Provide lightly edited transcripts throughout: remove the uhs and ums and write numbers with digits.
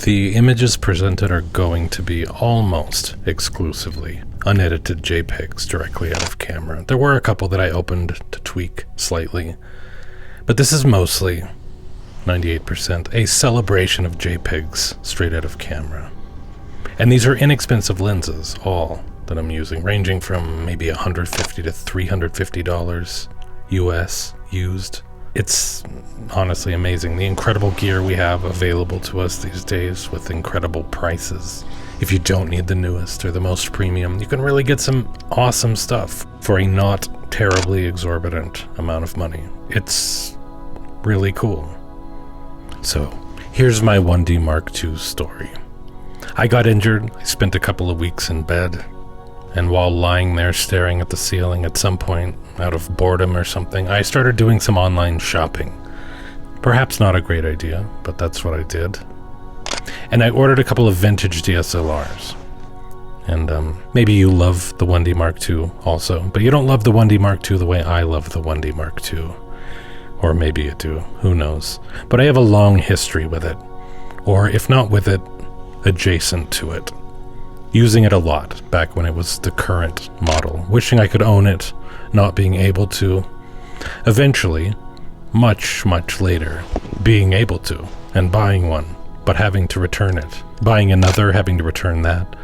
The images presented are going to be almost exclusively unedited JPEGs directly out of camera. There were a couple that I opened to tweak slightly, but this is mostly 98% a celebration of JPEGs straight out of camera. And these are inexpensive lenses, all that I'm using, ranging from maybe $150 to $350 US used. It's honestly amazing, the incredible gear we have available to us these days with incredible prices. If you don't need the newest or the most premium, you can really get some awesome stuff for a not terribly exorbitant amount of money. It's really cool. So, here's my 1D Mark II story. I got injured, I spent a couple of weeks in bed, and while lying there staring at the ceiling at some point, out of boredom or something, I started doing some online shopping. Perhaps not a great idea, but that's what I did. And I ordered a couple of vintage DSLRs. And maybe you love the 1D Mark II also, but you don't love the 1D Mark II the way I love the 1D Mark II. Or maybe you do, who knows. But I have a long history with it. Or if not with it, adjacent to it. Using it a lot back when it was the current model, wishing I could own it, not being able to. Eventually, much later, being able to, and buying one, but having to return it. Buying another, having to return that.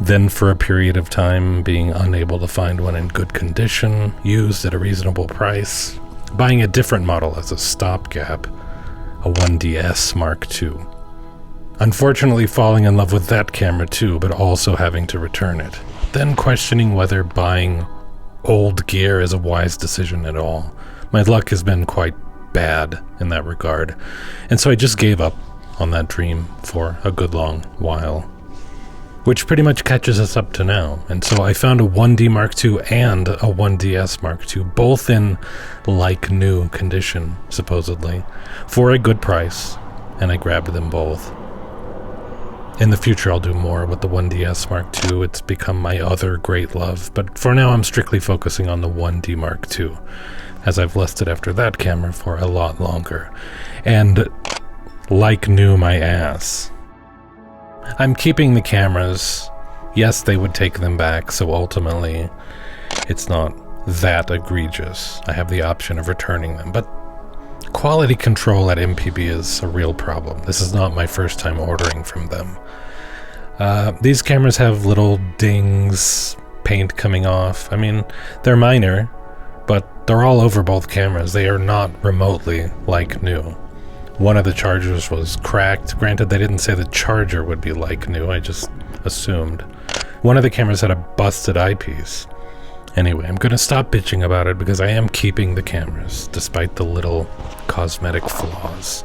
Then for a period of time, being unable to find one in good condition, used at a reasonable price. Buying a different model as a stopgap, a 1DS Mark II. Unfortunately falling in love with that camera too, but also having to return it. Then questioning whether buying old gear is a wise decision at all. My luck has been quite bad in that regard, and so I just gave up on that dream for a good long while. Which pretty much catches us up to now, and so I found a 1D Mark II and a 1DS Mark II, both in like new condition, supposedly, for a good price, and I grabbed them both. In the future, I'll do more with the 1DS Mark II. It's become my other great love, but for now, I'm strictly focusing on the 1D Mark II, as I've lusted after that camera for a lot longer. And like new my ass. I'm keeping the cameras. Yes, they would take them back, so ultimately, it's not that egregious. I have the option of returning them, but quality control at MPB is a real problem. This is not my first time ordering from them. These cameras have little dings, paint coming off. I mean, they're minor, but they're all over both cameras. They are not remotely like new. One of the chargers was cracked. Granted, they didn't say the charger would be like new, I just assumed. One of the cameras had a busted eyepiece. Anyway, I'm gonna stop bitching about it because I am keeping the cameras, despite the little cosmetic flaws.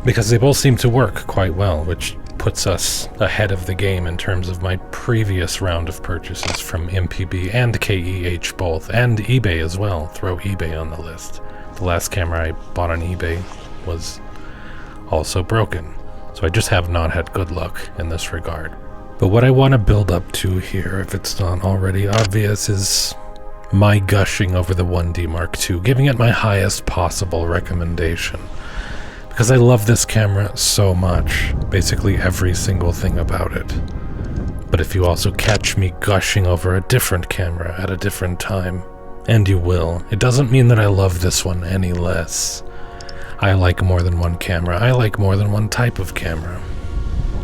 Because they both seem to work quite well, which puts us ahead of the game in terms of my previous round of purchases from MPB and KEH both, and eBay as well. Throw eBay on the list. The last camera I bought on eBay was also broken, so I just have not had good luck in this regard. But what I want to build up to here, if it's not already obvious, is my gushing over the 1D Mark II, giving it my highest possible recommendation. Because I love this camera so much, basically every single thing about it. But if you also catch me gushing over a different camera at a different time, and you will, it doesn't mean that I love this one any less. I like more than one camera. I like more than one type of camera.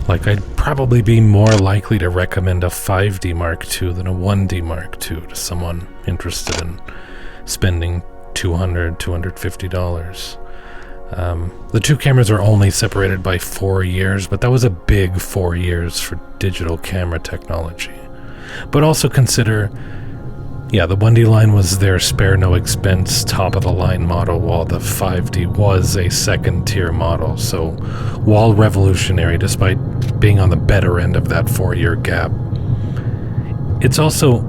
Like, I'd probably be more likely to recommend a 5D Mark II than a 1D Mark II to someone interested in spending $200, $250. The two cameras are only separated by 4 years, but that was a big 4 years for digital camera technology. But also consider, the 1D line was their spare no expense top-of-the-line model, while the 5D was a second-tier model, so while revolutionary despite being on the better end of that 4-year gap, it's also,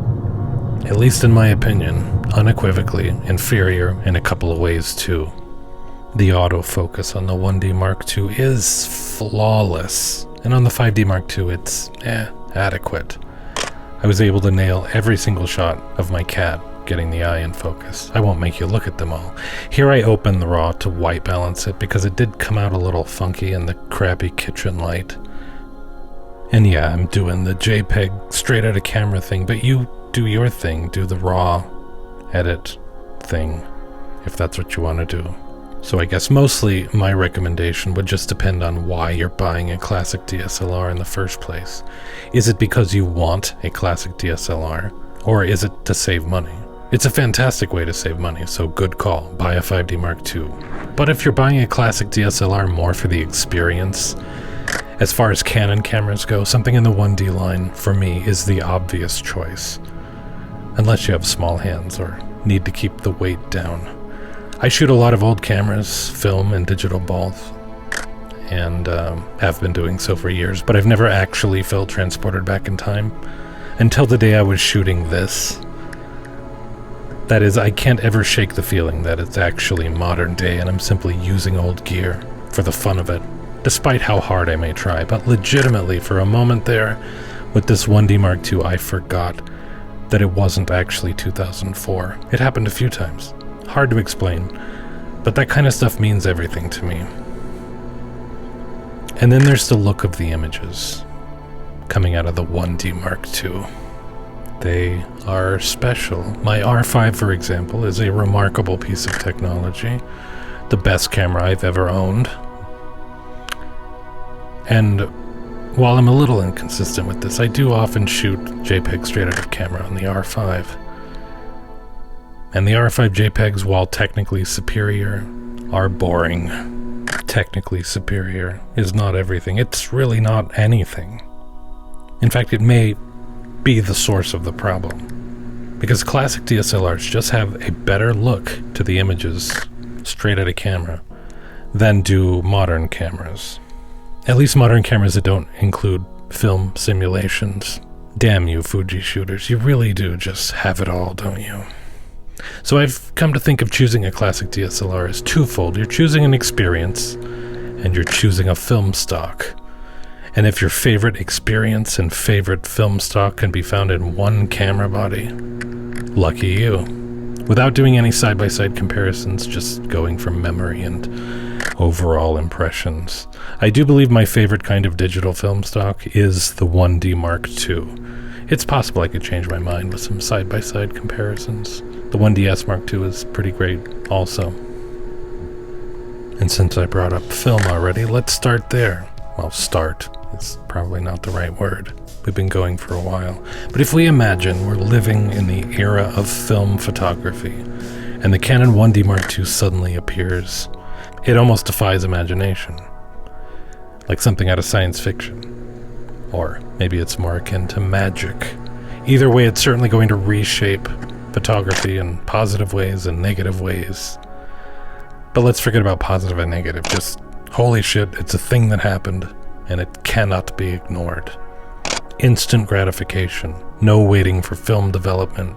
at least in my opinion, unequivocally inferior in a couple of ways too. The autofocus on the 1D Mark II is flawless, and on the 5D Mark II it's adequate. I was able to nail every single shot of my cat getting the eye in focus. I won't make you look at them all. Here I open the RAW to white balance it because it did come out a little funky in the crappy kitchen light. And yeah, I'm doing the JPEG straight out of camera thing, but you do your thing, do the RAW edit thing, if that's what you want to do. So I guess mostly my recommendation would just depend on why you're buying a classic DSLR in the first place. Is it because you want a classic DSLR, or is it to save money? It's a fantastic way to save money, so good call, buy a 5D Mark II. But if you're buying a classic DSLR more for the experience, as far as Canon cameras go, something in the 1D line, for me, is the obvious choice. Unless you have small hands or need to keep the weight down. I shoot a lot of old cameras, film and digital both, and have been doing so for years, but I've never actually felt transported back in time until the day I was shooting this. That is, I can't ever shake the feeling that it's actually modern day and I'm simply using old gear for the fun of it, despite how hard I may try. But legitimately, for a moment there, with this 1D Mark II, I forgot that it wasn't actually 2004. It happened a few times. Hard to explain, but that kind of stuff means everything to me. And then there's the look of the images coming out of the 1D Mark II. They are special. My R5, for example, is a remarkable piece of technology. The best camera I've ever owned. And while I'm a little inconsistent with this, I do often shoot JPEG straight out of camera on the R5. And the R5 JPEGs, while technically superior, are boring. Technically superior is not everything. It's really not anything. In fact, it may be the source of the problem. Because classic DSLRs just have a better look to the images straight out of camera than do modern cameras. At least modern cameras that don't include film simulations. Damn you, Fuji shooters. You really do just have it all, don't you? So I've come to think of choosing a classic DSLR as twofold. You're choosing an experience, and you're choosing a film stock. And if your favorite experience and favorite film stock can be found in one camera body, lucky you. Without doing any side-by-side comparisons, just going from memory and overall impressions, I do believe my favorite kind of digital film stock is the 1D Mark II. It's possible I could change my mind with some side-by-side comparisons. The 1DS Mark II is pretty great also. And since I brought up film already, let's start there. Well, start is probably not the right word. We've been going for a while. But if we imagine we're living in the era of film photography, and the Canon 1D Mark II suddenly appears, it almost defies imagination. Like something out of science fiction. Or maybe it's more akin to magic. Either way, it's certainly going to reshape photography in positive ways and negative ways. But let's forget about positive and negative. Just, holy shit, it's a thing that happened, and it cannot be ignored. Instant gratification. No waiting for film development,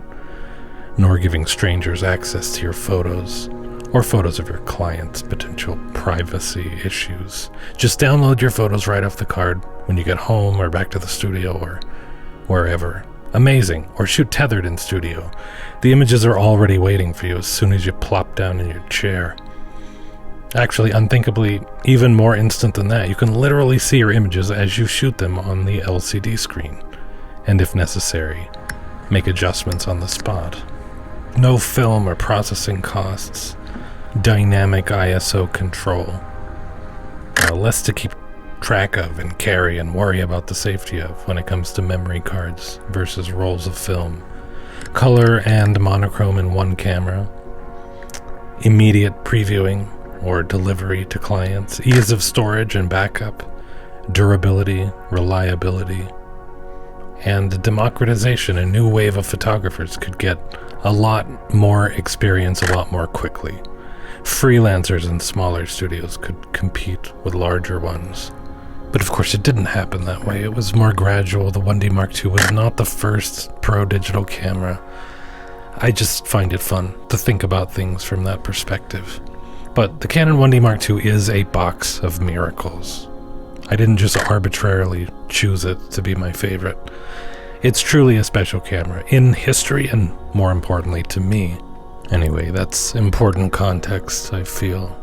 nor giving strangers access to your photos, or photos of your clients' potential privacy issues. Just download your photos right off the card when you get home or back to the studio or wherever. Amazing. Or shoot tethered in studio. The images are already waiting for you as soon as you plop down in your chair. Actually, unthinkably, even more instant than that, you can literally see your images as you shoot them on the LCD screen. And if necessary, make adjustments on the spot. No film or processing costs. Dynamic ISO control. Less to keep track of and carry and worry about the safety of when it comes to memory cards versus rolls of film. Color and monochrome in one camera. Immediate previewing or delivery to clients. Ease of storage and backup. Durability, reliability. And democratization. A new wave of photographers could get a lot more experience a lot more quickly. Freelancers in smaller studios could compete with larger ones. But of course it didn't happen that way. It was more gradual. The 1D Mark II was not the first pro digital camera. I just find it fun to think about things from that perspective. But the Canon 1D Mark II is a box of miracles. I didn't just arbitrarily choose it to be my favorite. It's truly a special camera in history and, more importantly, to me. Anyway, that's important context, I feel.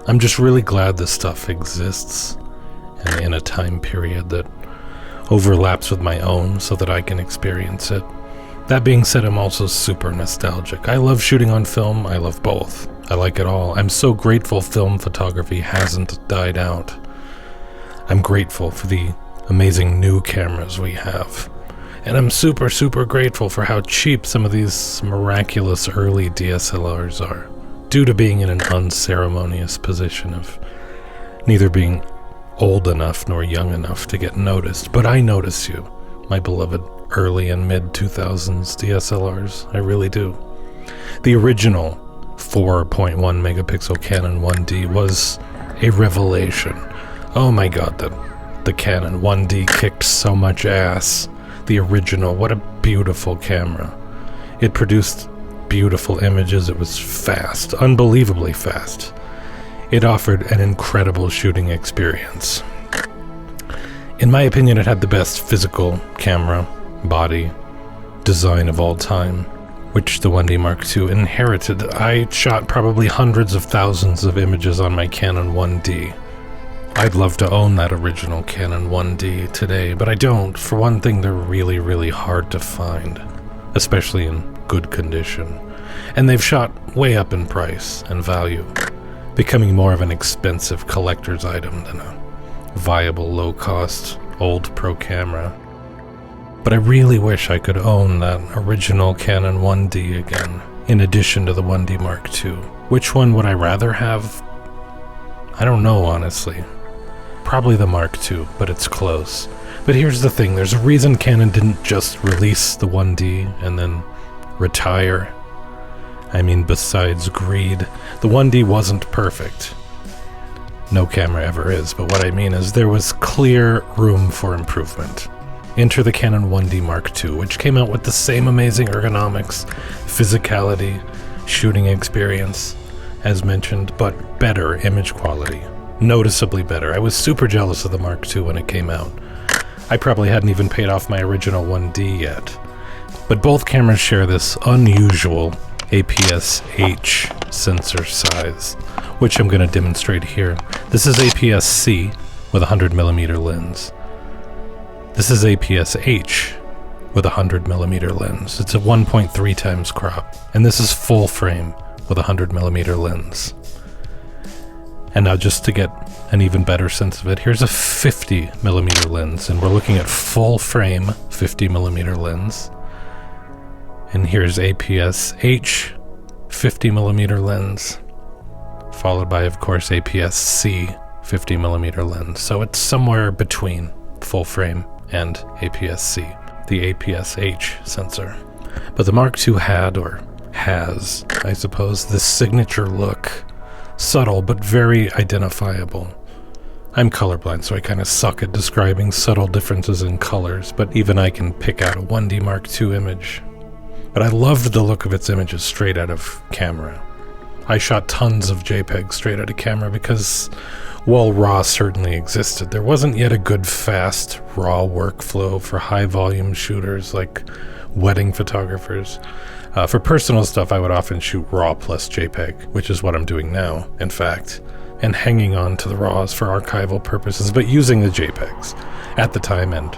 I'm just really glad this stuff exists, and in a time period that overlaps with my own so that I can experience it. That being said, I'm also super nostalgic. I love shooting on film. I love both. I like it all. I'm so grateful film photography hasn't died out. I'm grateful for the amazing new cameras we have. And I'm super, super grateful for how cheap some of these miraculous early DSLRs are, due to being in an unceremonious position of neither being old enough nor young enough to get noticed. But I notice you, my beloved early and mid-2000s DSLRs. I really do. The original 4.1 megapixel Canon 1D was a revelation. Oh my god, the Canon 1D kicked so much ass. The original, what a beautiful camera. It produced beautiful images. It was fast, unbelievably fast. It offered an incredible shooting experience. In my opinion, it had the best physical camera, body, design of all time, which the 1D Mark II inherited. I shot probably hundreds of thousands of images on my Canon 1D. I'd love to own that original Canon 1D today, but I don't. For one thing, they're really, really hard to find, especially in good condition. And they've shot way up in price and value, becoming more of an expensive collector's item than a viable, low-cost, old pro camera. But I really wish I could own that original Canon 1D again, in addition to the 1D Mark II. Which one would I rather have? I don't know, honestly. Probably the Mark II, but it's close. But here's the thing, there's a reason Canon didn't just release the 1D and then retire. I mean, besides greed, the 1D wasn't perfect. No camera ever is, but what I mean is there was clear room for improvement. Enter the Canon 1D Mark II, which came out with the same amazing ergonomics, physicality, shooting experience, as mentioned, but better image quality. Noticeably better. I was super jealous of the Mark II when it came out. I probably hadn't even paid off my original 1D yet. But both cameras share this unusual APS-H sensor size, which I'm going to demonstrate here. This is APS-C with a 100mm lens. This is APS-H with a 100mm lens. It's a 1.3 times crop. And this is full frame with a 100mm lens. And now just to get an even better sense of it, here's a 50mm lens, and we're looking at full frame 50mm lens. And here's APS-H 50mm lens, followed by, of course, APS-C 50mm lens. So it's somewhere between full frame and APS-C, the APS-H sensor. But the Mark II had, or has, I suppose, this signature look. Subtle, but very identifiable. I'm colorblind, so I kind of suck at describing subtle differences in colors, but even I can pick out a 1D Mark II image. But I loved the look of its images straight out of camera. I shot tons of Jpeg straight out of camera because, while RAW certainly existed, there wasn't yet a good, fast, RAW workflow for high-volume shooters like wedding photographers. For personal stuff, I would often shoot RAW plus JPEG, which is what I'm doing now, in fact, and hanging on to the RAWs for archival purposes, but using the JPEGs at the time and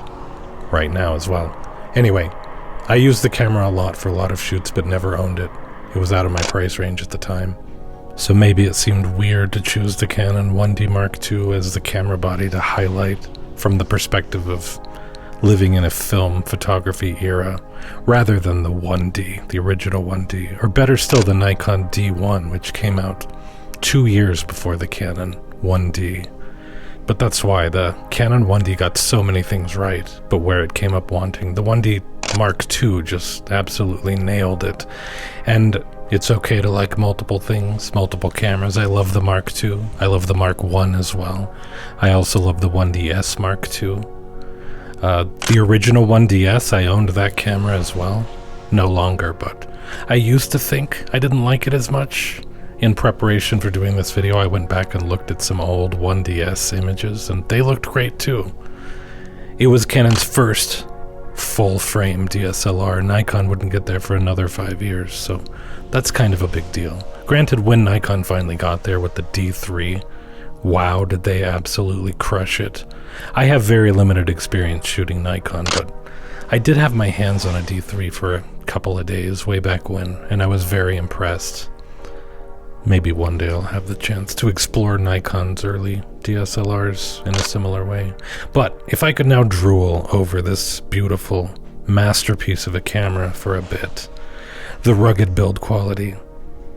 right now as well. Anyway, I used the camera a lot for a lot of shoots, but never owned it. It was out of my price range at the time. So maybe it seemed weird to choose the Canon 1D Mark II as the camera body to highlight from the perspective of living in a film photography era, rather than the 1D, the original 1D, or better still, the Nikon D1, which came out 2 years before the Canon 1D. But that's why the Canon 1D got so many things right, but where it came up wanting, the 1D Mark II just absolutely nailed it. And it's okay to like multiple things, multiple cameras. I love the Mark II. I love the Mark I as well. I also love the 1DS Mark II. The original 1DS, I owned that camera as well. No longer, but I used to think I didn't like it as much. In preparation for doing this video, I went back and looked at some old 1DS images, and they looked great too. It was Canon's first full-frame DSLR. Nikon wouldn't get there for another 5 years, so that's kind of a big deal. Granted, when Nikon finally got there with the D3, wow, did they absolutely crush it. I have very limited experience shooting Nikon, but I did have my hands on a D3 for a couple of days way back when, and I was very impressed. Maybe one day I'll have the chance to explore Nikon's early DSLRs in a similar way. But if I could now drool over this beautiful masterpiece of a camera for a bit, the rugged build quality,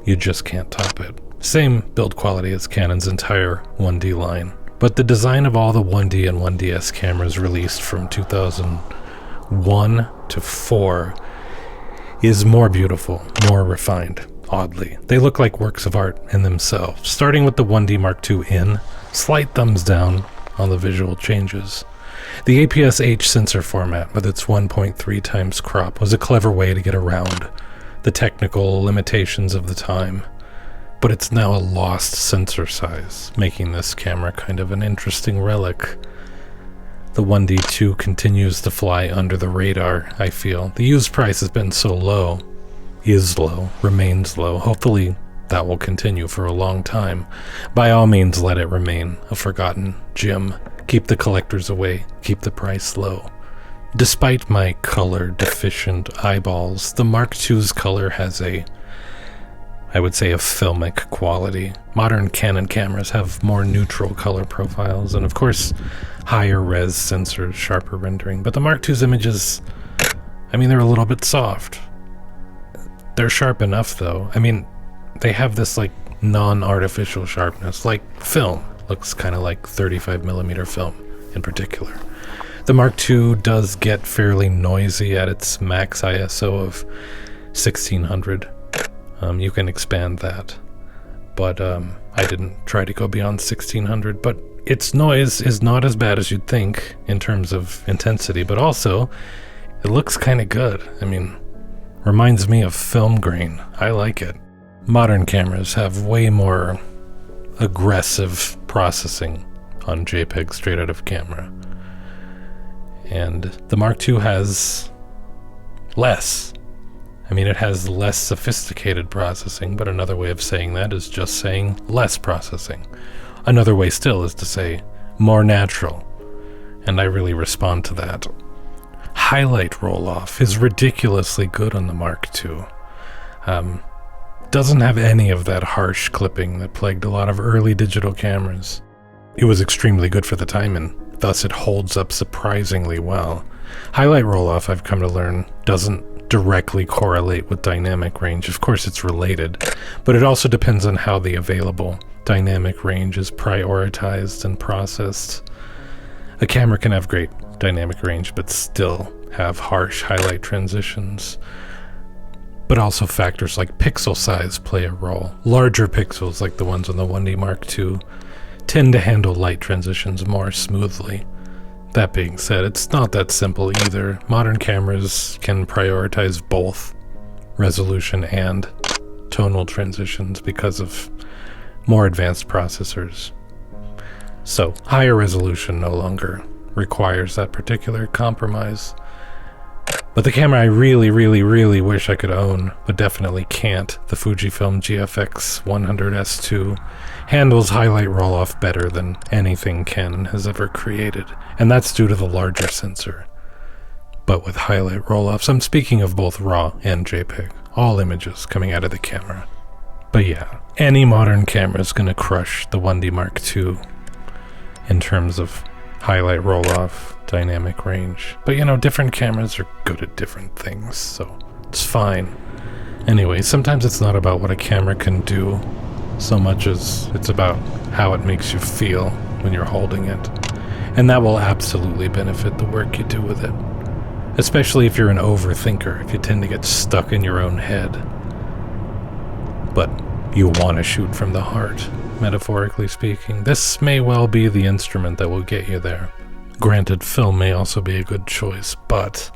you just can't top it. Same build quality as Canon's entire 1D line, but the design of all the 1D and 1DS cameras released from 2001 to 4 is more beautiful, more refined. Oddly, they look like works of art in themselves. Starting with the 1D Mark II in, slight thumbs down on the visual changes. The APS-H sensor format with its 1.3 times crop was a clever way to get around the technical limitations of the time, but it's now a lost sensor size, making this camera kind of an interesting relic. The 1D2 continues to fly under the radar, I feel. The used price has been so low, is low, remains low. Hopefully that will continue for a long time. By all means, let it remain a forgotten gem. Keep the collectors away, keep the price low. Despite my color-deficient eyeballs, the Mark II's color has I would say, a filmic quality. Modern Canon cameras have more neutral color profiles, and of course, higher res sensors, sharper rendering. But the Mark II's images, they're a little bit soft. They're sharp enough, though. They have this, non-artificial sharpness, like film. Looks kind of like 35mm film, in particular. The Mark II does get fairly noisy at its max ISO of 1600. You can expand that, but I didn't try to go beyond 1600, but its noise is not as bad as you'd think in terms of intensity, but also it looks kind of good. Reminds me of film grain. I like it. Modern cameras have way more aggressive processing on JPEG straight out of camera, and the Mark II has less. It has less sophisticated processing, but another way of saying that is just saying less processing. Another way still is to say more natural, and I really respond to that. Highlight roll-off is ridiculously good on the Mark II. Doesn't have any of that harsh clipping that plagued a lot of early digital cameras. It was extremely good for the time, and thus it holds up surprisingly well. Highlight roll-off, I've come to learn, doesn't directly correlate with dynamic range. Of course it's related, but it also depends on how the available dynamic range is prioritized and processed. A camera can have great dynamic range but still have harsh highlight transitions. But also factors like pixel size play a role. Larger pixels, like the ones on the 1D Mark II, tend to handle light transitions more smoothly. That being said, it's not that simple either. Modern cameras can prioritize both resolution and tonal transitions because of more advanced processors. So, higher resolution no longer requires that particular compromise. But the camera I really, really, really wish I could own, but definitely can't, the Fujifilm GFX 100S2, handles highlight roll-off better than anything Canon has ever created, and that's due to the larger sensor. But with highlight roll-offs, I'm speaking of both RAW and JPEG, all images coming out of the camera. But yeah, any modern camera is going to crush the 1D Mark II in terms of highlight roll-off, dynamic range. But different cameras are good at different things, so it's fine. Anyway, sometimes it's not about what a camera can do so much as it's about how it makes you feel when you're holding it. And that will absolutely benefit the work you do with it. Especially if you're an overthinker, if you tend to get stuck in your own head. But you want to shoot from the heart, metaphorically speaking. This may well be the instrument that will get you there. Granted, film may also be a good choice, but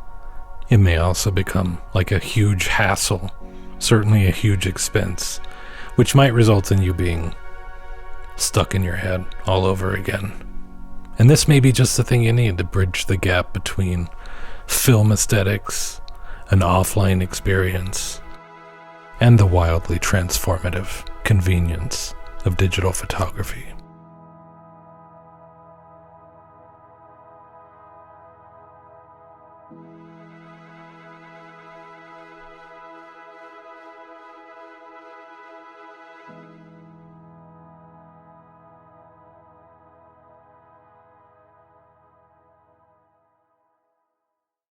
it may also become like a huge hassle, certainly a huge expense, which might result in you being stuck in your head all over again. And this may be just the thing you need to bridge the gap between film aesthetics, an offline experience, and the wildly transformative convenience of digital photography.